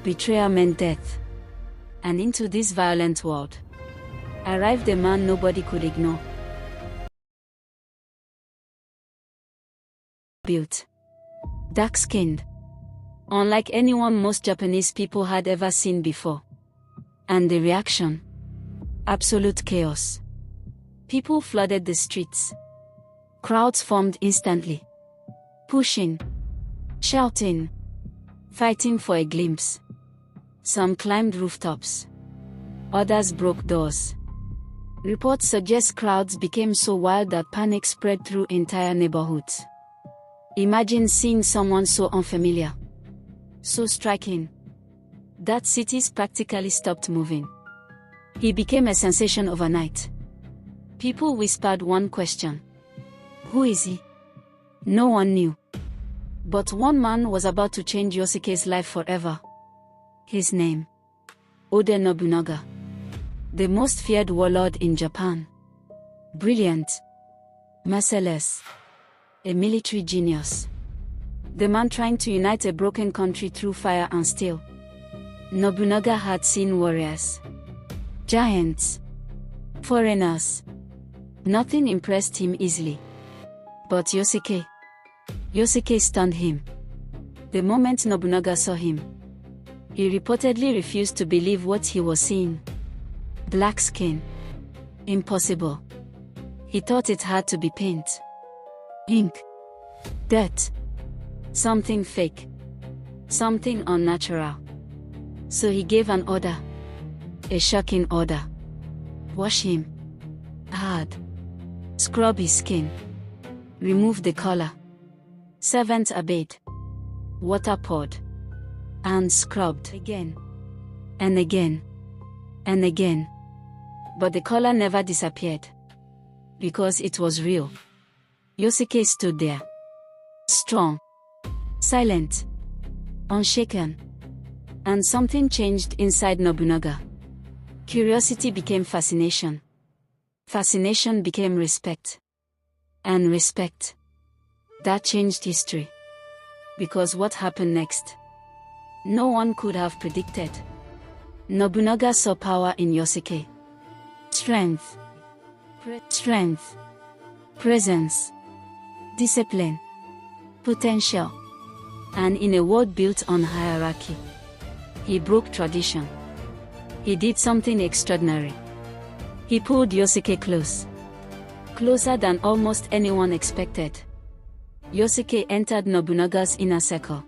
Betrayal meant death. And into this violent world arrived a man nobody could ignore. Built, dark-skinned, unlike anyone most Japanese people had ever seen before. And the reaction? Absolute chaos. People flooded the streets. Crowds formed instantly. Pushing, shouting, fighting for a glimpse. Some climbed rooftops. Others broke doors. Reports suggest crowds became so wild that panic spread through entire neighborhoods. Imagine seeing someone so unfamiliar, so striking, that cities practically stopped moving. He became a sensation overnight. People whispered one question. Who is he? No one knew. But one man was about to change Yosuke's life forever. His name? Oda Nobunaga. The most feared warlord in Japan. Brilliant, merciless, a military genius. The man trying to unite a broken country through fire and steel. Nobunaga had seen warriors, giants, foreigners. Nothing impressed him easily. But Yosuke stunned him. The moment Nobunaga saw him, he reportedly refused to believe what he was seeing. Black skin. Impossible. He thought it had to be paint, ink, dirt. Something fake. Something unnatural. So he gave an order. A shocking order. Wash him hard. Scrub his skin. Remove the collar. Servants obeyed. Water poured. And scrubbed again. And again. And again. But the collar never disappeared. Because it was real. Yosuke stood there. Strong. Silent. Unshaken. And something changed inside Nobunaga. Curiosity became fascination. Fascination became respect. And respect. That changed history. Because what happened next? No one could have predicted. Nobunaga saw power in Yosuke. Strength. Strength. Presence. Discipline. Potential. And in a world built on hierarchy, he broke tradition. He did something extraordinary. He pulled Yosuke close. Closer than almost anyone expected. Yosuke entered Nobunaga's inner circle.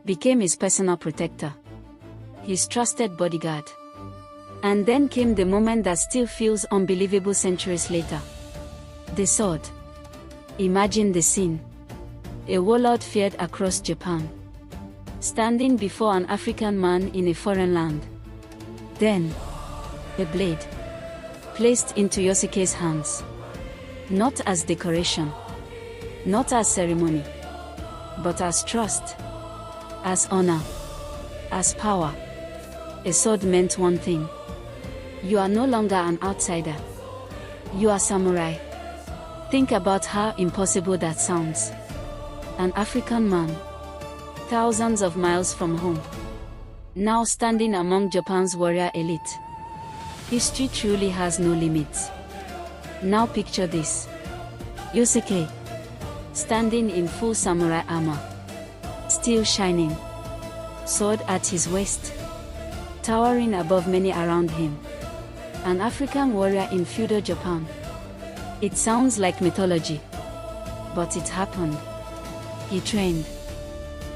Became his personal protector. His trusted bodyguard. And then came the moment that still feels unbelievable centuries later. The sword. Imagine the scene. A warlord feared across Japan. Standing before an African man in a foreign land. Then, a blade. Placed into Yosuke's hands. Not as decoration. Not as ceremony. But as trust. As honor. As power. A sword meant one thing. You are no longer an outsider. You are samurai. Think about how impossible that sounds. An African man, thousands of miles from home, now standing among Japan's warrior elite. History truly has no limits. Now picture this. Yosuke, standing in full samurai armor, still shining, sword at his waist, towering above many around him. An African warrior in feudal Japan. It sounds like mythology, but it happened. He trained,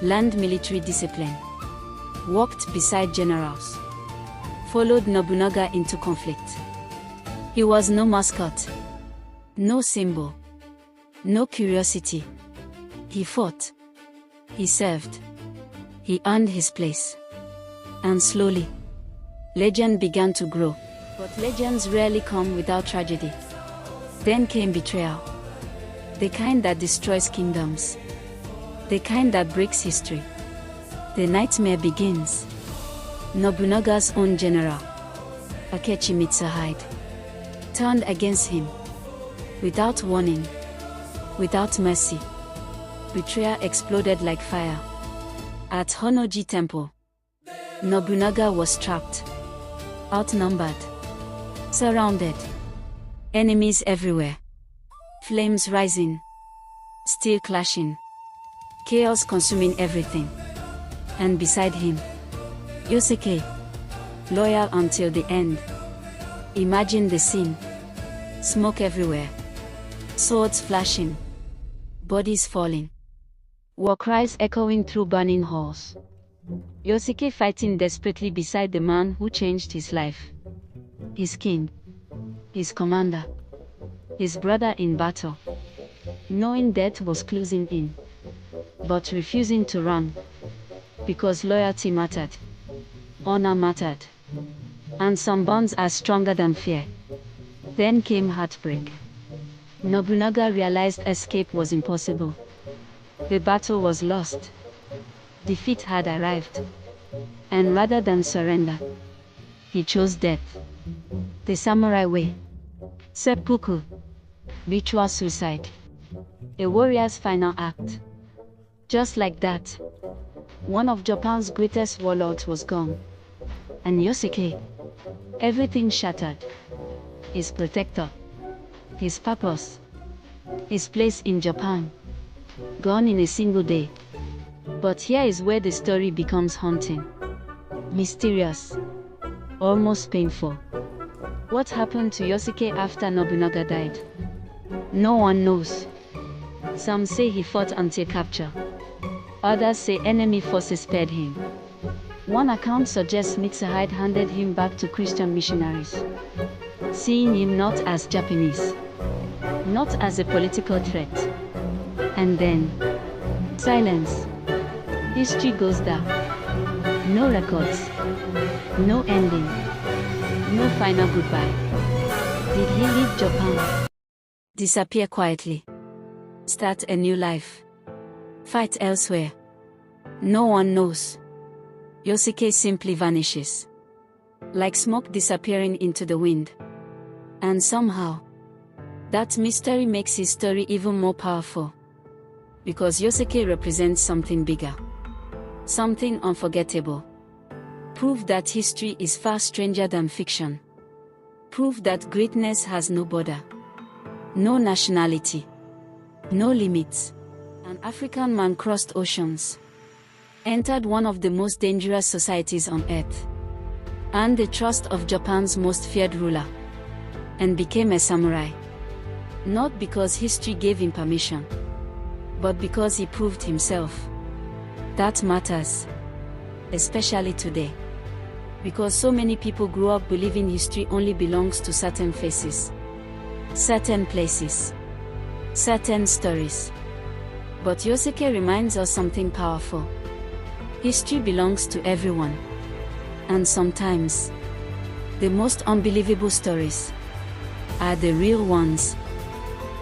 learned military discipline, walked beside generals, followed Nobunaga into conflict. He was no mascot, no symbol, no curiosity. He fought, he served, he earned his place. And slowly, legend began to grow. But legends rarely come without tragedy. Then came betrayal. The kind that destroys kingdoms. The kind that breaks history. The nightmare begins. Nobunaga's own general, Akechi Mitsuhide, turned against him. Without warning. Without mercy. Betrayal exploded like fire. At Honnoji Temple. Nobunaga was trapped, outnumbered, surrounded, enemies everywhere, flames rising, steel clashing, chaos consuming everything. And beside him, Yosuke, loyal until the end. Imagine the scene. Smoke everywhere, swords flashing, bodies falling, war cries echoing through burning halls. Yosuke fighting desperately beside the man who changed his life. His king, his commander, his brother in battle. Knowing death was closing in, but refusing to run. Because loyalty mattered, honor mattered, and some bonds are stronger than fear. Then came heartbreak. Nobunaga realized escape was impossible. The battle was lost. Defeat had arrived. And rather than surrender, he chose death. The samurai way. Seppuku. Ritual suicide. A warrior's final act. Just like that, one of Japan's greatest warlords was gone. And Yosuke, everything shattered. His protector, his purpose, his place in Japan, gone in a single day. But here is where the story becomes haunting, mysterious, almost painful. What happened to Yosuke after Nobunaga died? No one knows. Some say he fought until capture. Others say enemy forces spared him. One account suggests Mitsuhide handed him back to Christian missionaries, seeing him not as Japanese, not as a political threat. And then, silence. History goes dark. No records, no ending, no final goodbye. Did he leave Japan? Disappear quietly? Start a new life? Fight elsewhere? No one knows. Yosuke simply vanishes, like smoke disappearing into the wind. And somehow, that mystery makes his story even more powerful. Because Yosuke represents something bigger, something unforgettable. Proof that history is far stranger than fiction. Proof that greatness has no border, no nationality, no limits. An African man crossed oceans, entered one of the most dangerous societies on earth, earned the trust of Japan's most feared ruler, and became a samurai. Not because history gave him permission, but because he proved himself. That matters, especially today. Because so many people grew up believing history only belongs to certain faces, certain places, certain stories. But Yosuke reminds us something powerful. History belongs to everyone. And sometimes, the most unbelievable stories are the real ones.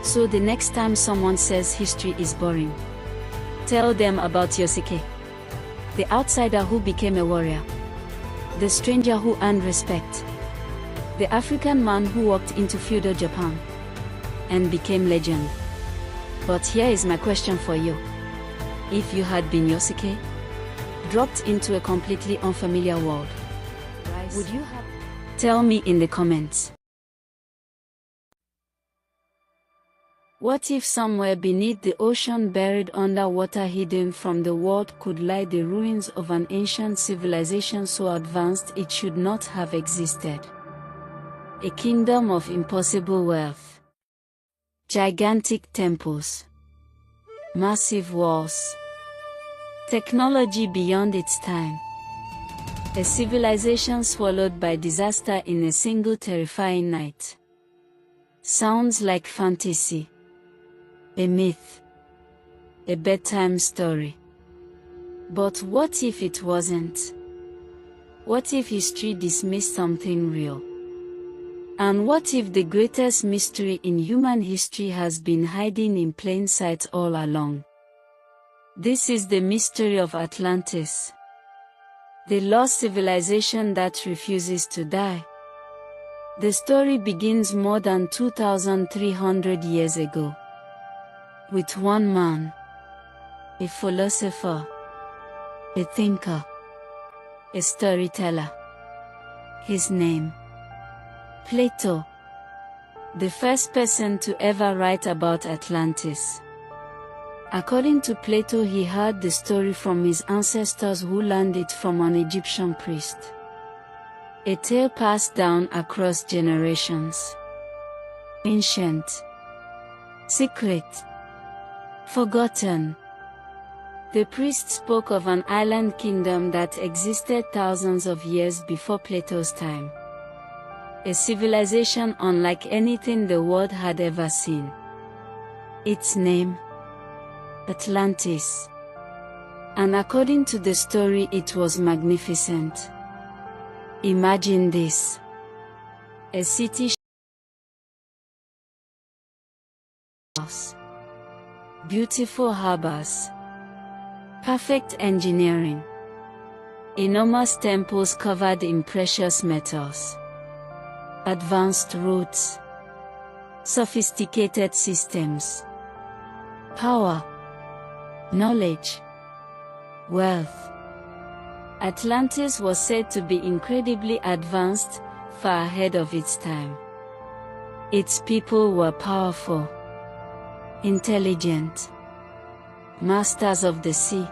So the next time someone says history is boring, tell them about Yosuke, the outsider who became a warrior, the stranger who earned respect, the African man who walked into feudal Japan and became legend. But here is my question for you. If you had been Yosuke, dropped into a completely unfamiliar world, would you have? Tell me in the comments. What if somewhere beneath the ocean, buried under water, hidden from the world, could lie the ruins of an ancient civilization so advanced it should not have existed? A kingdom of impossible wealth. Gigantic temples. Massive walls. Technology beyond its time. A civilization swallowed by disaster in a single terrifying night. Sounds like fantasy. A myth. A bedtime story. But what if it wasn't? What if history dismissed something real? And what if the greatest mystery in human history has been hiding in plain sight all along? This is the mystery of Atlantis. The lost civilization that refuses to die. The story begins more than 2,300 years ago. With one man, a philosopher, a thinker, A storyteller. His name: Plato. The first person to ever write about Atlantis. According to Plato, he heard the story from his ancestors who learned it from an Egyptian priest. A tale passed down across generations. Ancient, secret, forgotten. The priest spoke of an island kingdom that existed thousands of years before Plato's time. A civilization unlike anything the world had ever seen. Its name: Atlantis. And according to the story, it was magnificent. Imagine this. A city, beautiful harbors, perfect engineering, enormous temples covered in precious metals, advanced roads, sophisticated systems, power, knowledge, wealth. Atlantis was said to be incredibly advanced, far ahead of its time. Its people were powerful, intelligent, masters of the sea.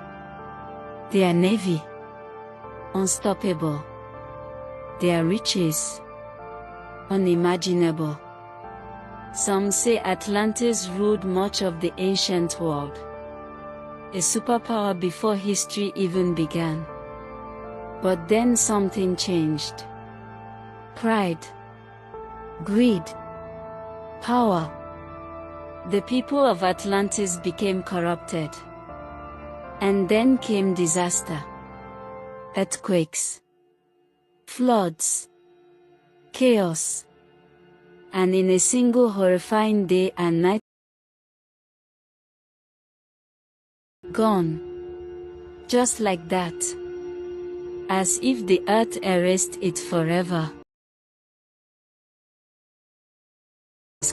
Their navy, unstoppable. Their riches, unimaginable. Some say Atlantis ruled much of the ancient world. A superpower before history even began. But then something changed. Pride, greed, power. The people of Atlantis became corrupted. And then came disaster. Earthquakes, floods, chaos. And in a single horrifying day and night, gone. Just like that. As if the earth erased it forever.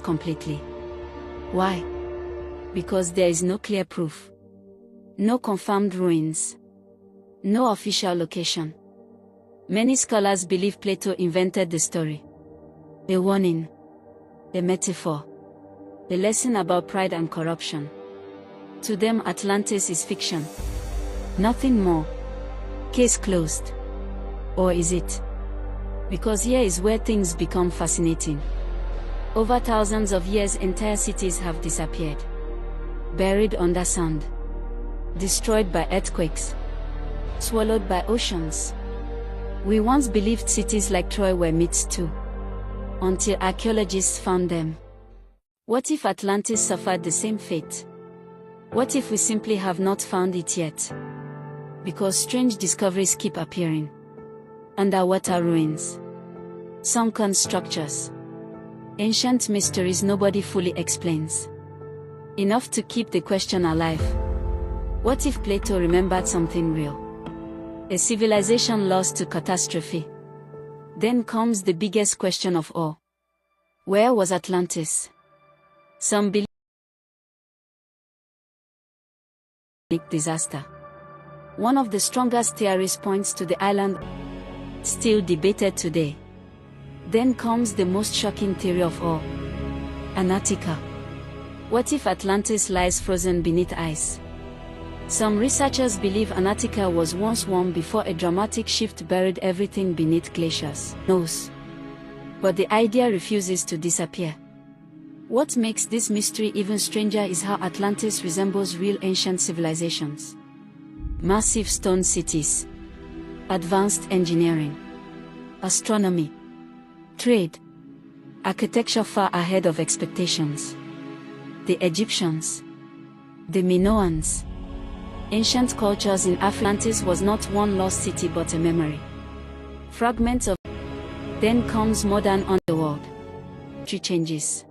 Completely. Why? Because there is no clear proof. No confirmed ruins. No official location. Many scholars believe Plato invented the story. A warning. A metaphor. A lesson about pride and corruption. To them, Atlantis is fiction. Nothing more. Case closed. Or is it? Because here is where things become fascinating. Over thousands of years, entire cities have disappeared. Buried under sand. Destroyed by earthquakes. Swallowed by oceans. We once believed cities like Troy were myths too. Until archaeologists found them. What if Atlantis suffered the same fate? What if we simply have not found it yet? Because strange discoveries keep appearing. Underwater ruins. Sunken structures. Ancient mysteries nobody fully explains. Enough to keep the question alive. What if Plato remembered something real? A civilization lost to catastrophe. Then comes the biggest question of all. Where was Atlantis? Some believe disaster. One of the strongest theories points to the island, still debated today. Then comes the most shocking theory of all. Antarctica. What if Atlantis lies frozen beneath ice? Some researchers believe Antarctica was once warm before a dramatic shift buried everything beneath glaciers. Knows. But the idea refuses to disappear. What makes this mystery even stranger is how Atlantis resembles real ancient civilizations. Massive stone cities. Advanced engineering. Astronomy. Trade. Architecture far ahead of expectations. The Egyptians. The Minoans. Ancient cultures in Atlantis was not one lost city but a memory. Fragments of. Then comes modern underworld. History changes.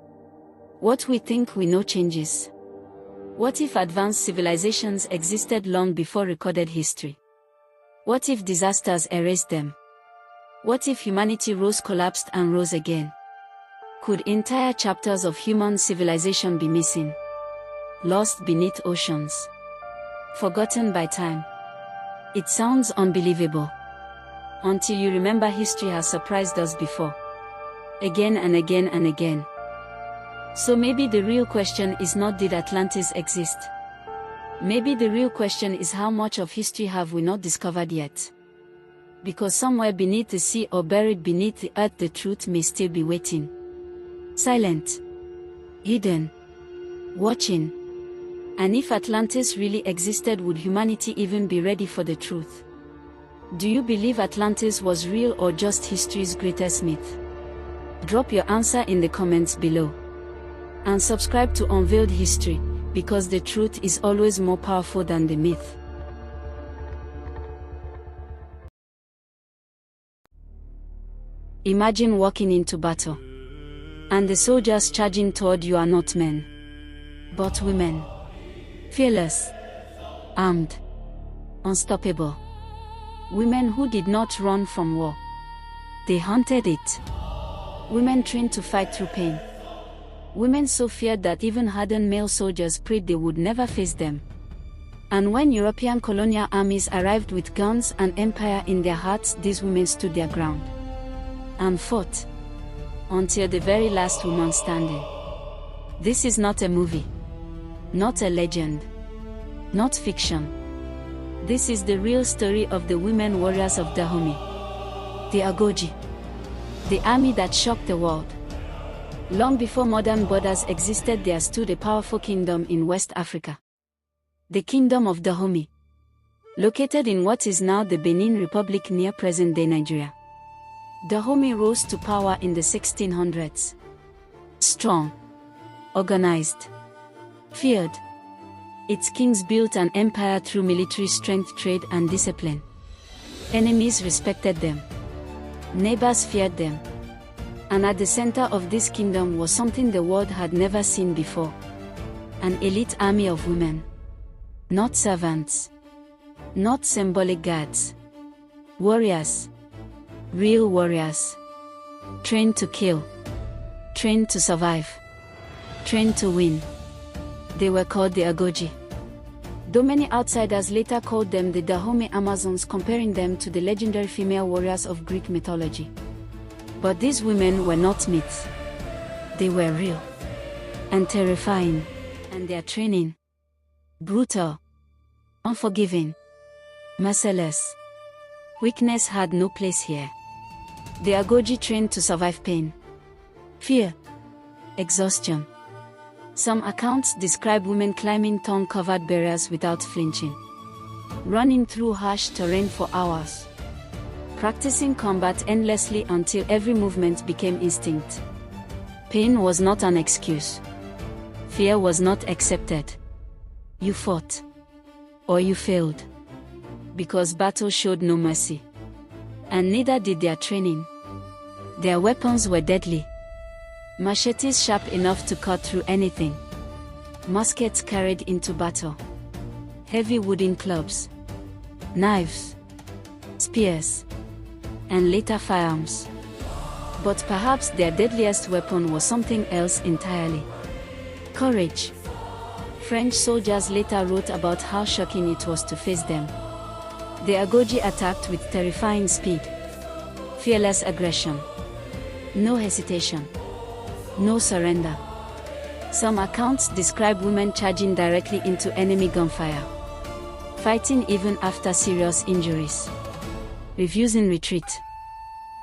What we think we know changes. What if advanced civilizations existed long before recorded history? What if disasters erased them? What if humanity rose, collapsed, and rose again? Could entire chapters of human civilization be missing? Lost beneath oceans? Forgotten by time? It sounds unbelievable. Until you remember history has surprised us before. Again and again and again. So maybe the real question is not did Atlantis exist? Maybe the real question is how much of history have we not discovered yet? Because somewhere beneath the sea or buried beneath the earth the truth may still be waiting. Silent. Hidden. Watching. And if Atlantis really existed, would humanity even be ready for the truth? Do you believe Atlantis was real or just history's greatest myth? Drop your answer in the comments below. And subscribe to Unveiled History, because the truth is always more powerful than the myth. Imagine walking into battle, and the soldiers charging toward you are not men, but women. Fearless, armed, unstoppable. Women who did not run from war. They hunted it. Women trained to fight through pain. Women so feared that even hardened male soldiers prayed they would never face them. And when European colonial armies arrived with guns and empire in their hearts, these women stood their ground and fought until the very last woman standing. This is not a movie, not a legend, not fiction. This is the real story of the women warriors of Dahomey, the Agoji, the army that shocked the world. Long before modern borders existed, there stood a powerful kingdom in West Africa. The Kingdom of Dahomey, located in what is now the Benin Republic near present-day Nigeria. Dahomey rose to power in the 1600s. Strong, organized, feared. Its kings built an empire through military strength, trade, and discipline. Enemies respected them. Neighbors feared them. And at the center of this kingdom was something the world had never seen before. An elite army of women. Not servants. Not symbolic guards. Warriors. Real warriors. Trained to kill. Trained to survive. Trained to win. They were called the Agoji. Though many outsiders later called them the Dahomey Amazons, comparing them to the legendary female warriors of Greek mythology. But these women were not myths. They were real. And terrifying. And their training. Brutal. Unforgiving. Merciless. Weakness had no place here. The Agoji trained to survive pain, fear, exhaustion. Some accounts describe women climbing thorn-covered barriers without flinching, running through harsh terrain for hours, practicing combat endlessly until every movement became instinct. Pain was not an excuse. Fear was not accepted. You fought, or you failed, because battle showed no mercy. And neither did their training. Their weapons were deadly. Machetes sharp enough to cut through anything. Muskets carried into battle. Heavy wooden clubs. Knives. Spears. And later firearms. But perhaps their deadliest weapon was something else entirely. Courage. French soldiers later wrote about how shocking it was to face them. The Agoji attacked with terrifying speed. Fearless aggression. No hesitation. No surrender. Some accounts describe women charging directly into enemy gunfire. Fighting even after serious injuries. Refusing retreat.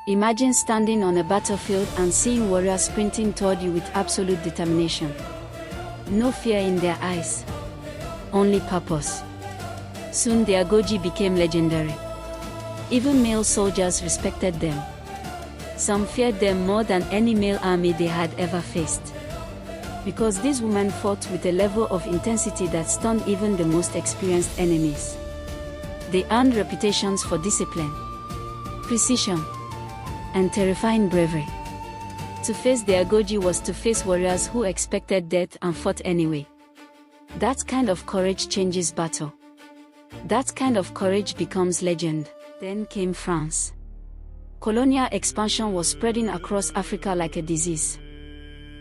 Imagine standing on a battlefield and seeing warriors sprinting toward you with absolute determination. No fear in their eyes. Only purpose. Soon the Agoji became legendary. Even male soldiers respected them. Some feared them more than any male army they had ever faced. Because these women fought with a level of intensity that stunned even the most experienced enemies. They earned reputations for discipline, precision, and terrifying bravery. To face the Agoji was to face warriors who expected death and fought anyway. That kind of courage changes battle. That kind of courage becomes legend. Then came France. Colonial expansion was spreading across Africa like a disease.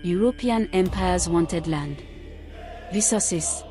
European empires wanted land, resources,